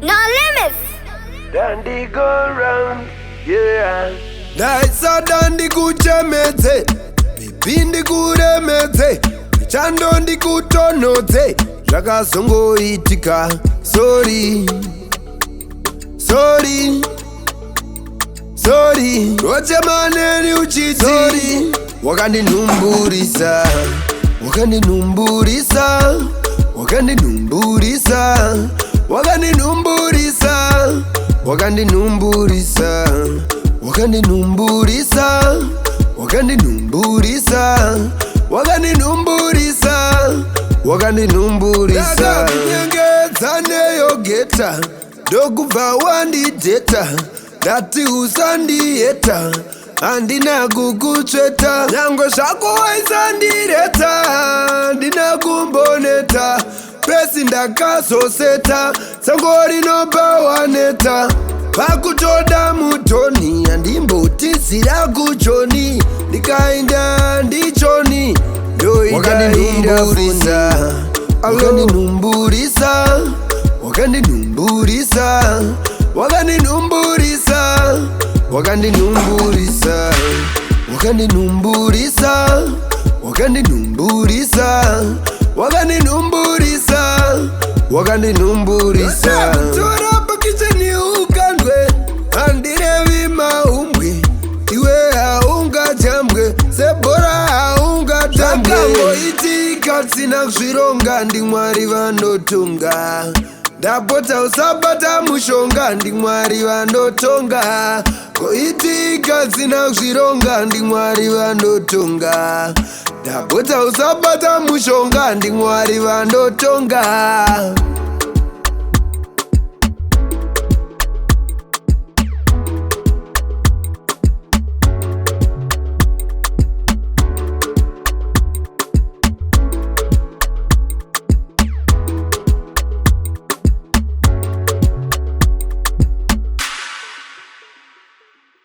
No limits. Dandy go round, yeah. Naisa dandi kuchemedze, pipi ndikuremedze, chando ndikutonodze, zvakazongoitika. Sorry, rochemaneni uchiti. Sorry, wakandinumburisa, wakandinumburisa, wakandinumburisa, wakandinumburisa, wakandinumburisa, wakandinumburisa, wakandinumburisa, wakandinumburisa, wakandinumburisa. Ndakakunyengedza neyogeta, ndokubva wandidheta, ndati usandiyeta, handina kukutsveta, nyange zvako waisandireta, handina kumboneta, pesi ndakazoseta, sango rinopawaneta, pakutoda mutoni, handimbotizira kuchoni, ndikaenda ndichoni, ndoidairafunda. Wakandinumburisa, wakandinumburisa, wakandinumburisa, wakandinumburisa, wakandinumburisa, wakandinumburisa, wakandinumburisa, wakandinumburisa. Torapa kicheni ukandwe, handirevi maumbwe, iwe haungajambwe, sebora haungatambwe. Zvakangoitika sina zvironga, ndimwari vanotonga. Ndapota usabata mushonga, ndimwari vanotonga. Koitika sina zvironga, ndimwari vanotonga. Ndapota usabata mushonga, ndimwari vanotonga.